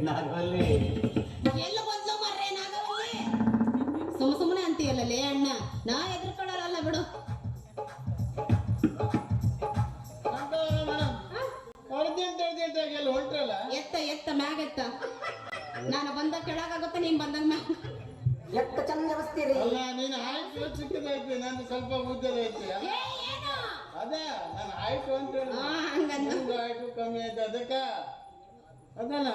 ನಾಗವಲ್ಲಿ ಎಲ್ಲ ಬಂದ್ಲು ಮರ್ರೆ ನಾಗವಲ್ಲಿ ಸುಮ್ಮನೆ ಅಂತೀಯಲ್ಲೇ ಅಣ್ಣ ನಾ ಎದುರ್ಕೊಳ್ಳಲ್ಲ ಬಿಡು. ಅರ್ಜೆಂಟ್ ಆಗಿ ಎಲ್ಲ ಹೊಂಟ್ರಲ್ಲ. ಎತ್ತ ಮ್ಯಾಗ ಎತ್ತ. ನಾನು ಬಂದಾಗ ಕೆಳಗಾಗುತ್ತೆ, ನೀನ್ ಬಂದಾಗ ಮ್ಯಾಗ. ಎತ್ತ ಚಂದ ಬಸ್ತೀರಿ. ಅಲ್ಲ ನೀನು ಹೈಟ್ ಚಿಕ್ಕದೈತಿ, ನಾನು ಸ್ವಲ್ಪ ಉದ್ದದ ಐತಿ. ಅದ ನಾನು ಹೈಟ್ ಅಂತ ಹೈಟು ಕಮ್ಮಿ ಆಯ್ತು ಅದಕ್ಕ. ಅದಲ್ಲ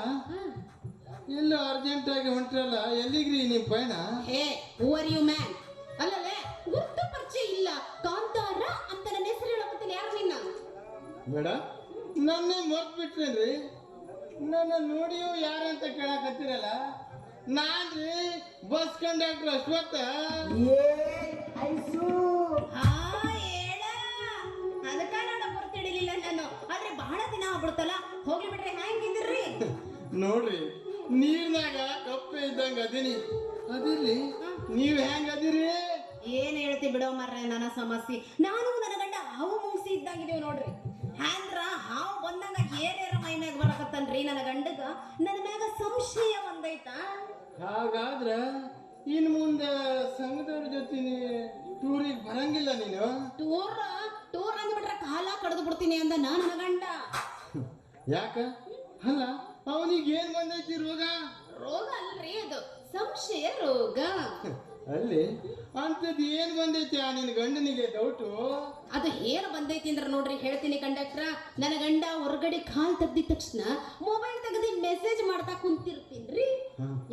ಎಲ್ಲ ಅರ್ಜೆಂಟ್ ಆಗಿ ಹೊಂಟ್ರಲ್ಲ, ಎಲ್ಲಿಗ್ರಿ ನಿಮ್ ಪಯಣ? ಹೇ ಹೂ ಆರ್ ಯು ಮ್ಯಾನ್? ಅಲ್ಲಲೇ ಗುರ್ತು ಪರಿಚಯ ಇಲ್ಲ, ಕಾಂತಾರ ಅಂತ ನನ್ನ ಹೆಸರು ಹೇಳಕತ್ತೀನಿ. ಯಾರು ನಿನ್ನ? ಬೇಡ, ನನ್ನೇ ಮರ್ತ್ ಬಿಟ್ರೇನ್ರಿ? ನನ್ನ ನೋಡಿಯೂ ಯಾರಂತ ಕೇಳಕತ್ತೀರಲ್ಲ, ನಾನ್ರಿ ಬಸ್ ಕಂಡಕ್ಟರ್ ಅಶ್ವತ್ಥ. ಅದಕ್ಕ ನಾನು ಗುರ್ತಿಡಿಲಿಲ್ಲ ನಾನು. ಆದ್ರೆ ಬಹಳ ದಿನ ಆಗ್ಬಿಡ್ತಲ್ಲ, ಹೋಗ್ಲಿ ಬಿಡ್ರಿ. ಹೆಂಗಿದ್ರಿ? ನೋಡ್ರಿ, ನೀರ್ನಾಗ ಕಪ್ಪೆ ಇದ್ದಂಗ ಅದೀನಿ. ಅದಿರ್ಲಿ, ನೀವ್ ಹೆಂಗ್ ಅದಿರಿ? ಏನ್ ಹೇಳ್ತಿ ಬಿಡೋ ಮರ್ರೆ, ನನ್ನ ಸಮಸ್ಯೆ. ನಾನು ನನ್ನ ಗಂಡ ಹಾವು ಮುಂಗ್ಸಿ ಇದ್ದಾಗಿದ್ದೀವಿ ನೋಡ್ರಿ. ಹ್ಯಾಂದ್ರ ಹಾವು ಬಂದಂಗ ಏನೇರ ಮೈ ಮ್ಯಾಗ ಬರಕತ್ತನ್ರಿ ನನ್ನ ಗಂಡಗ. ನನ್ನ ಮ್ಯಾಗ ಸಂಶಯ ಒಂದೈತಾ. ಹಾಗಾದ್ರ ಇನ್ ಮುಂದೆ ಸಂಘದವ್ರ ಜೊತೆ ಟೂರಿಗೆ ಬರಂಗಿಲ್ಲ ನೀನು? ಟೂರ್ ಅಂದ್ಬಿಟ್ರೆ ಕಾಲ ಕಡ್ದು ಬಿಡ್ತೀನಿ ಅಂದ ನನ್ನ ಗಂಡ. ಯಾಕ? ಅಲ್ಲ ಅವನಿಗೆ ಏನ್ ಬಂದೈತಿ ರೋಗ? ರೋಗ ಅಲ್ರಿ, ಅದು ಸಂಶಯ ರೋಗ. ಅಲ್ಲಿ ಅಂತದ್ ಏನ್ ಬಂದೈತಿ ಆ ನಿನ್ ಗಂಡನಿಗೆ ಡೌಟು? ಅದು ಏನ್ ಬಂದೈತಿ ಅಂದ್ರೆ ನೋಡ್ರಿ ಹೇಳ್ತೀನಿ ಕಂಡಕ್ಟ್ರ. ನನ್ನ ಗಂಡ ಹೊರಗಡೆ ಕಾಲ್ ತೆಗ್ದಿದ ತಕ್ಷಣ ಮೊಬೈಲ್ ತೆಗೆದು ಮೆಸೇಜ್ ಮಾಡ್ತಾ ಕುಂತಿರ್ತೀನ್ರಿ.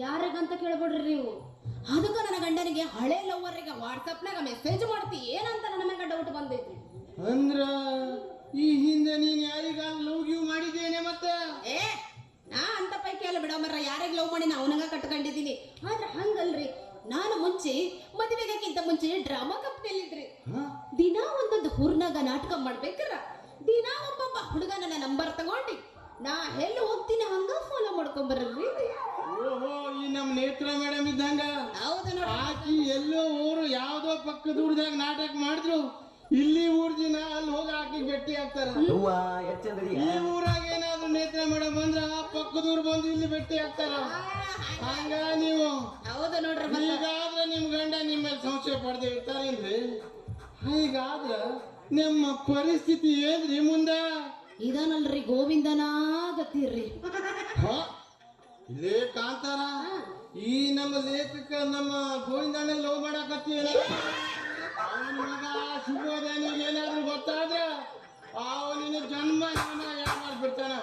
ಯಾರಿಗಂತ ಕೇಳ್ಬಿಡ್ರಿ ನೀವು. ಅದಕ್ಕ ನನ್ನ ಗಂಡನಿಗೆ ಹಳೆ ಲವ್ವರಿಗೆ ವಾಟ್ಸಪ್ನಾಗ ಮೆಸೇಜ್ ಮಾಡ್ತಿ ಏನಂತ ನನ್ನ ಮ್ಯಾಗ ಡೌಟ್ ಬಂದೈತಿ. ಅಂದ್ರ ಈ ಹಿಂದೆ ನೀನ್ ಯಾರಿಗ ಲವ್ ಗಿವ್ ಮಾಡಿದ್ದೇನೆ? ಮತ್ತೆ ನಾ ಅಂತ ಪೈಕಿ ಅಲ್ಲ ಬಿಡ ಮರ, ಯಾರಿಗೆ ಲವ್ ಮಾಡಿ ನಾ ಅವನಾಗ ಕಟ್ಕೊಂಡಿದ್ದೀನಿ. ಆದ್ರೆ ಹಂಗಲ್ರಿ, ನಾನು ಮುಂಚೆ ಮದುವೆಗಕ್ಕಿಂತ ಮುಂಚೆ ಡ್ರಾಮಾ ಕಂಪ್ನಿಯಲ್ಲಿದ್ರಿ. ದಿನ ಒಂದೊಂದು ಹುರ್ನಾಗ ನಾಟಕ ಮಾಡ್ಬೇಕ್ರ. ದಿನ ಒಬ್ಬೊಬ್ಬ ಹುಡುಗ ನನ್ನ ನಂಬರ್ ತಗೊಂಡಿ ನಾ ಎಲ್ಲಿ ಹೋಗ್ತೀನಿ ಹಂಗ ಫಾಲೋ ಮಾಡ್ಕೊಂಡ್ ಬರ್ರಿ. ಓಹೋ, ಈ ನಮ್ ನೇತ್ರ ಮೇಡಮ್ ಇದ್ದಂಗ. ಹೌದು ನೋಡಿ. ಆಕಿ ಎಲ್ಲೋ ಊರು ಯಾವ್ದೋ ಪಕ್ಕದ ಊರ್ದಾಗ ನಾಟಕ ಮಾಡಿದ್ರು, ಇಲ್ಲಿ ಊರ್ ದಿನ ಅಲ್ಲಿ ಹೋಗಿ ಆಕಿ ಭೇಟಿ ಆಗ್ತಾರ. ಈ ಊರಾಗ ಏನಾದ್ರು ನೇತ್ರ ಮೇಡಮ್ ಬಂದ್ರ ಪಕ್ಕದೂರ್ ಬಂದು ಇಲ್ಲಿ ಭೇಟಿ ಆಗ್ತಾರ. ಹಂಗ ನೀವು ಹೌದು ನೋಡ್ರಿ. ಹೀಗಾದ್ರ ನಿಮ್ ಗಂಡ ನಿಮ್ಮ ಮೇಲೆ ಸಂಶಯ ಪಡೆದೇ ಇರ್ತಾರೇನ್ರಿ? ಹೀಗಾದ್ರ ನಿಮ್ಮ ಪರಿಸ್ಥಿತಿ ಏನ್ರಿ ಮುಂದ? ಇದನಲ್ರಿ ಗೋವಿಂದನಾಗತ್ತೀರ್ರಿ. ಇಲ್ಲೇ ಕಾಂತಾರ, ಈ ನಮ್ಮ ಲೇಖಕ ನಮ್ಮ ಗೋವಿಂದಣ್ಣ ಲವ್ ಮಾಡಕತ್ತೀವಿ. ಅವನ ಮಗ ಶುಭೋದಯನಿಗೆ ಏನಾದ್ರು ಗೊತ್ತಾದ್ರ ಅವನಿನ ಜನ್ಮ ಯಾರು ಮಾಡ್ಬಿಡ್ತಾನ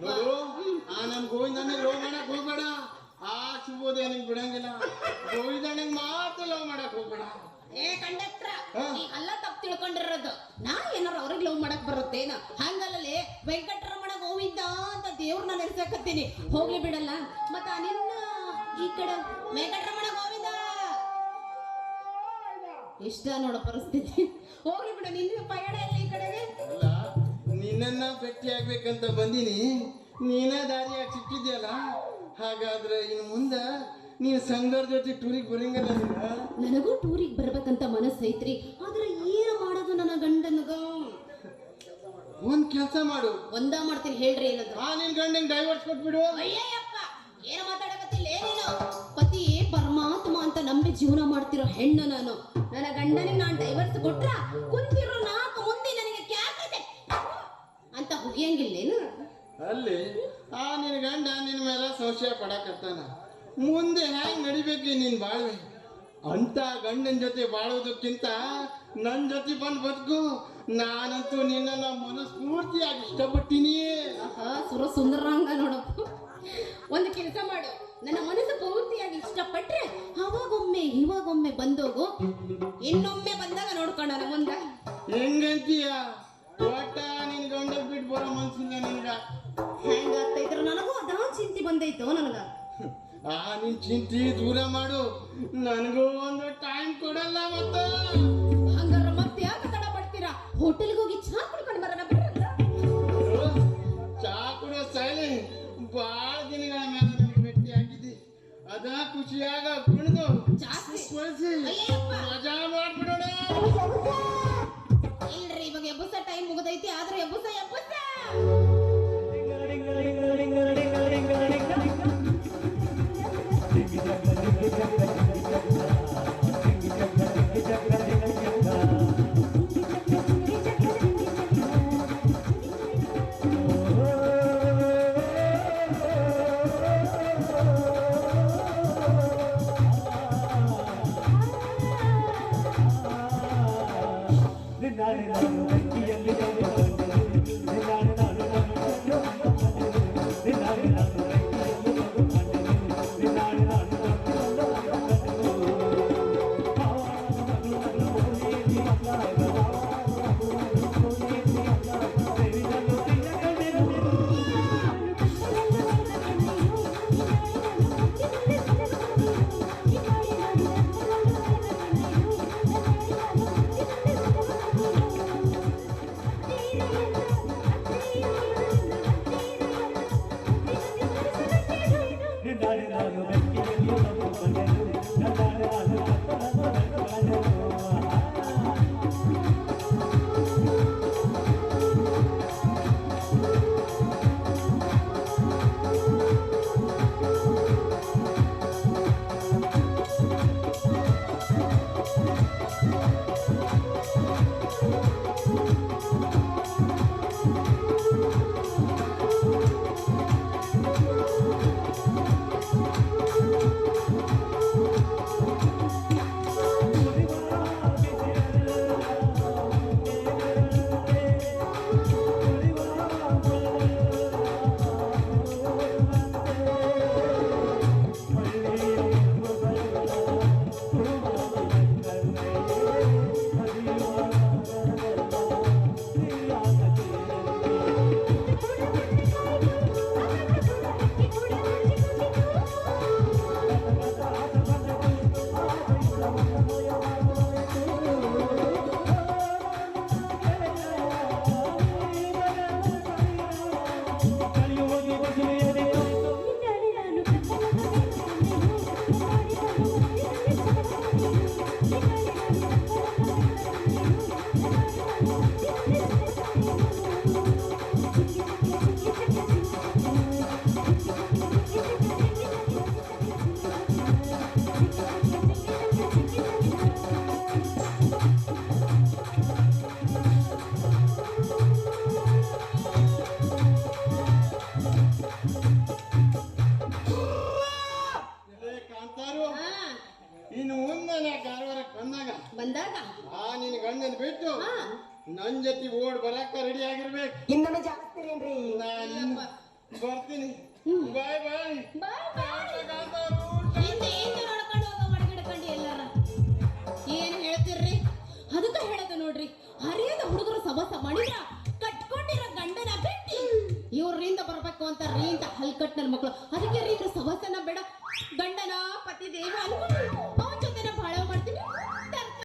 ನೋಡು. ಆ ನಮ್ ಗೋವಿಂದಣ್ಣ ಲವ್ ಮಾಡಕ್ ಹೋಗ್ಬೇಡ. ಆ ಶುಭೋದಯನಿಗೆ ಬಿಡಂಗಿಲ್ಲ. ಗೋವಿಂದಣ್ಣಗೆ ಮಾತ್ರ ಲವ್ ಮಾಡಕ್ ಹೋಗ್ಬೇಡ. ಕಂಡಕ್ಟ್ರ ಅಲ್ಲ ತಪ್ಪು ತಿಳ್ಕೊಂಡಿರೋದು. ನಾ ಏನಾರ ಅವ್ರಿಗೆ ಲವ್ ಮಾಡಕ್ ಬರುತ್ತೇನ? ಹಂಗಲ್ಲೇ ವೆಂಕಟರಮಣ ಗೋವಿಂದ ಅಂತ ದೇವ್ರನ್ನ ನೆನೆಸಕತ್ತೀನಿ. ಹೋಗ್ಲಿ ಬಿಡಲ್ಲ. ಮತ್ತ ನಿನ್ನ ಈ ಕಡೆ ವೆಂಕಟರಮಣ ಗೋವಿಂದ ಇಷ್ಟ ನೋಡೋ ಪರಿಸ್ಥಿತಿ. ಹೋಗ್ಲಿ ಬಿಡ, ನಿನ್ನ ಪಯಣ ಎಲ್ಲ ಈ ಕಡೆಗೆ. ಅಲ್ಲ, ನಿನ್ನ ಭೇಟಿ ಆಗ್ಬೇಕಂತ ಬಂದಿನಿ, ನೀನ ದಾರಿಯಾಗಿ ಸಿಕ್ಕಿದ್ಯಲ್ಲ. ಹಾಗಾದ್ರೆ ಇನ್ನು ಮುಂದ ನೀನು ಸಂಘದ ಜೊತೆ ಟೂರಿಗೆ ಬರಂಗಲ್ಲ? ನನಗೂ ಟೂರಿಗೆ ಬರ್ಬೇಕಂತ ಮನಸ್ಸೈತ್ರಿ. ಆದ್ರೆ ಏನು ಮಾಡೋದು ನನ್ನ ಗಂಡನಗ? ಒಂದ್ ಕೆಲಸ ಮಾಡು. ಒಂದ ಮಾಡ್ತೀನಿ ಹೇಳ್ರಿ. ಏನದು? ನಿನ್ ಗಂಡಂಗ್ ಡೈವರ್ಸ್ ಕೊಟ್ಬಿಡು. ಅಯ್ಯಪ್ಪ, ಏನು ಮಾತಾಡಕತ್ತಿಲ್ಲ ನೀನು? ಪತಿ ಪರಮಾತ್ಮ ಅಂತ ನಂಬಿ ಜೀವನ ಮಾಡ್ತಿರೋ ಹೆಣ್ಣು ನಾನು. ನನ್ನ ಗಂಡನಿಗೆ ನಾನು ಡೈವರ್ಸ್ ಕೊಟ್ರ ಕುಂತಿರೋ ನಾಲ್ಕು ಮುಂದೆ ನನಗೆ ಕ್ಯಾಕದೆ ಅಂತ ಹುಗಿಯಂಗಿಲ್ಲೇನು? ಅಲ್ಲಿ ನಿನ್ ಗಂಡ ನಿನ್ ಮೇಲೆ ಸಂಶಯ ಪಡಕತ್ತಾನ. ಮುಂದೆ ಹೆಂಗ್ ನಡಿಬೇಕು ನಿನ್ ಬಾಳ್ವೆ? ಅಂತ ಗಂಡನ ಜೊತೆ ಬಾಳೋದಕ್ಕಿಂತ ನನ್ ಜೊತೆ ಬಂದ್ ಬದುಕು. ನಾನಂತೂ ನಿನ್ನ ಮನಸ್ಫೂರ್ತಿಯಾಗಿ ಇಷ್ಟಪಟ್ಟಿನಿ. ಸುರ ಸುಂದರಂಗ ನೋಡಪ್ಪ. ಒಂದು ಕೆಲಸ ಮಾಡು, ನನ್ನ ಮನಸ್ಸು ಪೂರ್ತಿಯಾಗಿ ಇಷ್ಟಪಟ್ರೆ ಅವಾಗೊಮ್ಮೆ ಇವಾಗೊಮ್ಮೆ ಬಂದೋಗು. ಇನ್ನೊಮ್ಮೆ ಬಂದಾಗ ನೋಡ್ಕೊಂಡ ಮುಂದೆ ಹೆಂಗಂತೀಯ? ಒಟ್ಟ ನಿನ್ ಗಂಡ ಬಿಟ್ಟು ಬರೋ ಮನ್ಸಿಲ್ಲ ನಿನ್ಗ. ಹೆಂಗಾಗ್ತೈತ್ರ? ನನಗೂ ಅದ ಚಿಂತೆ ಬಂದೈತು ನನಗ. ನಿನ್ ಚಿಂತೆ ದೂರ ಮಾಡು. ನನಗೂ ಒಂದು ಟೈಮ್ ಕೊಡಲ್ಲ. ಮತ್ತೆ ಹಂಗಾರ ಮತ್ತೆ ಯಾಕೆ ತಡ ಪಡ್ತೀರಾ? ಹೋಟೆಲ್ಗೆ ಹೋಗಿ ಚಾ ಕುಡ್ಕೊಂಡು ಬರೋಣ ಬರಲ್ಲ? ಚಾ ಕುಡಿಯೋ ಶೈಲಿ ಬಾಳ ದಿನಗಳ ಮೇಲೆ ನಮಗೆ ಭೇಟಿ ಆಗಿದ್ದಿ. ಅದ ಖುಷಿಯಾಗ ಕುಣಿದು ಮಜಾ ಮಾಡ್ಬಿಡೋಣ. ಇಲ್ರಿ, ಇವಾಗ ಎಬ್ಬಸ ಟೈಮ್ ಮುಗದೈತಿ. ಆದ್ರೆ ಎಬ್ಬಸ ಕಾಂತಾರು ಹಾ ಇನ್ನು ಮುಂದೆ ನಾ ಕಾರವಾರಕ್ಕೆ ಬಂದಾಗ ನಿನ್ ಗಂಡನ್ ಬಿಟ್ಟು ಹಾ ನನ್ ಜೊತೆ ಓಡ್ ಬರಕ್ಕ ರೆಡಿ ಆಗಿರ್ಬೇಕು. ಇನ್ನೊಮ್ಮೆ ಜಾಸ್ತಿರೇನ್ರಿ? ನಾನು ಬರ್ತೀನಿ. ಬಾಯ್ ಬಾಯ್. ಬಾಯ್ ಬಾಯ್. ಕಾಂತಾರು ಹಿಂದೆ ನೋಡ್ಕೊಂಡು ಹೋಗೋ ಮಡಗಿಡ್ಕೊಂಡು ಎಲ್ಲಾರ ಏನ್ ಹೇಳ್ತಿರ್ರಿ? ಅದಕ್ಕ ಹೇಳದ ನೋಡ್ರಿ, ಹರಿಯದ ಹುಡುಗರು ಸಬಸ ಮಾಡಿದ್ರ ಕಟ್ಕೊಂಡಿರೋ ಗಂಡನ ಬಿಟ್ಟು ಇವ್ರಿಂದ ಬರ್ಬೇಕು ಅಂತ ರೀ ಅಂತ ಹಲ್ಕಟ್ ನನ್ ಮಕ್ಳು. ಅದಕ್ಕೆ ರೀ ಇವ್ರು ಸಬಸನ ಬೇಡ, ಗಂಡನ ಪತಿ ದೇವ ಅನ್ಕೊಂಡು